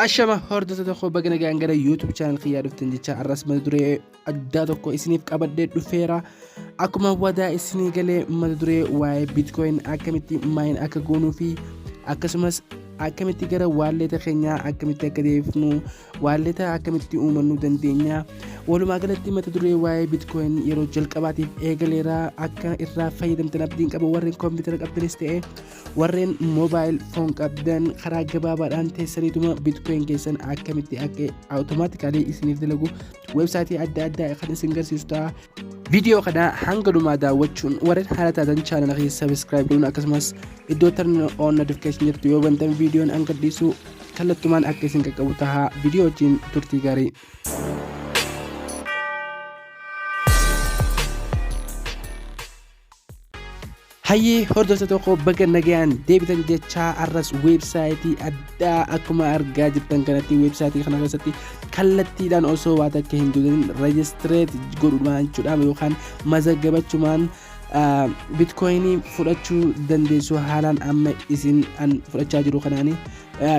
Ashama hordoftoota tokko baga nagaan gara YouTube channel kiyyaa dhuftan jecha arras mata duree addaa tokko isiniif qabadhee dhufeera. Akkuma wadaa isinii galee mata duree waa'ee Bitcoin akkamitti maayin akka goonuu fi akkasumas akkamitti gara waalleeta keenyaa akkamitti akka deebifnu waalleeta akkamitti uumannuu dandeenya. Walumaa galatti mata duree waa'ee Bitcoin yeroo jalqabaatiif eegaleera. Akka irraa fayyadamtan abdiin qaba. Warreen koompitara qabdanis ta'e warreen moobaayil foon qabdan karaa gabaabaadhaan teessaniituma Bitcoin keessan akkamitti akka awutomaatikaalii isiniif dalagu websaayitii adda addaa kan isin garsiisu ta'a. Viidiyoo kana hanga dhumaa daawwachuun warreen haala taatan chaanala kiyya sabiskiraayib godhuun akkasumas iddoo turn on notification jirtu yoo bantan viidiyoon hanga dhiisu kallattumaan akka isin qaqqabu ta'a. Viidiyoo wajjin turtii gaarii. Hayyee hordoftoota tokko baga nagaan deebitan jecha arras websaayitii addaa akkuma argaa jirtan kanatti websaayitii kana keessatti kallattiidhaan osoo waa takka hin duudin rejistireet godhuudhaan jechuudha yookaan mazaggabachuudhaan Bitcoinii fudhachuu dandeessu haalaan amma isin an fudhachaa jiru kanaani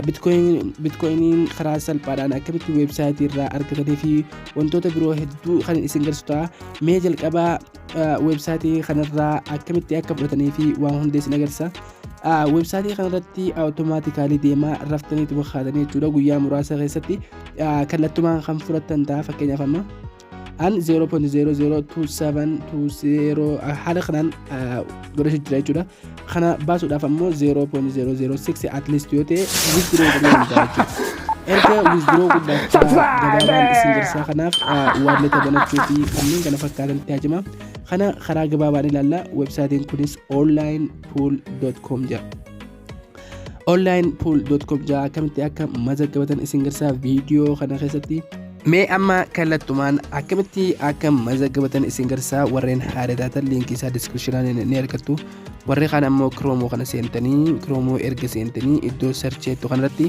Bitcoiniin karaa salphaadhaan akkamitti websaayitii irraa argatanii fi wantoota biroo hedduu kan isin garsiisu ta'a. Mee jalqabaa websaayitii kanarraa akkamitti akka fudhatanii fi waan hunda isin agarsiisa. Websaayitii kanarratti awutomaatikaalii deemaa raftaniitu bakkaatanii jechuudha. Guyyaa muraasa keessatti kallattumaan kan fudhatan ta'a. Fakkeenyaaf amma an 0.002720 haala kanaan godhachuu jira jechuudha. Kana baasuudhaaf ammoo 0.006 at least yoo ta'e withdraw godhuu danda'a jechuudha. Erga withdraw guddaaf gabaabaan isin garsiisa. Kanaaf waalleeta banachuu fi kanneen kana fakkaatan tajaajila kana karaa gabaabaan ilaalla. Websaayitiin kunis onlinepool.com jedha. onlinepool.com jedha. Akkamitti akka mazaggabatan isin garsiisa viidiyoo kana keessatti. Mee amma kallattumaan akkamitti akka mazaggabatan isin garsiisa. Warreen haala taatan liinkii isaa diskiripshinaan ni argattu. Warreen kaan ammoo kiroomoo kana seentanii kiroomoo erga seentanii iddoo sarcheettu kanarratti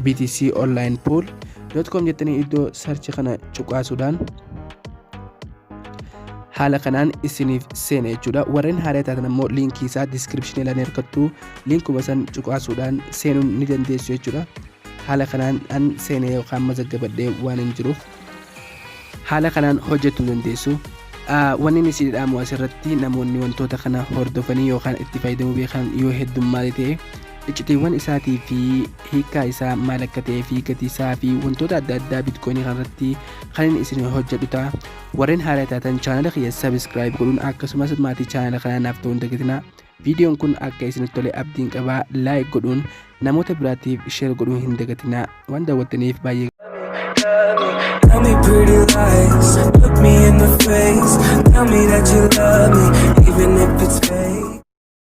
BTC online pool.com jettanii iddoo sarchi kana cuqaasuudhaan haala kanaan isiniif seena jechuudha. Warreen haala taatan ammoo liinkii isaa diskiripshinii ni argattu. Liinkuma san cuqaasuudhaan seenuun ni dandeessu jechuudha. Haala kanaan an seenee yookaan mazaggabadhee waan hin jiruuf haala kanaan hojjechuu dandeessu. Wanni isin jedhamu asirratti namoonni wantoota kana hordofanii yookaan itti fayyadamuu beekan yoo heddummaate ta'e iccitiiwwan isaatii fi hiikaa isaa maal akka ta'ee fi gatii isaa fi wantoota adda addaa bitcoinii kanarratti kan isin hojjedhu ta'a. Warreen haala taatan chaanala kiyya sabiskiraayib godhuun akkasumas maatii chaanala kanaa naaf ta'uu hin dagatinaa. Viidiyoon kun akka isinitti tole abdiin qabaa. Laayik godhuun namoota biraatiif sheer godhuun hin dagatinaa. Waan daawwattaniif baay'ee Tell me pretty lies, look me in the face. Tell me that you love me, even if it's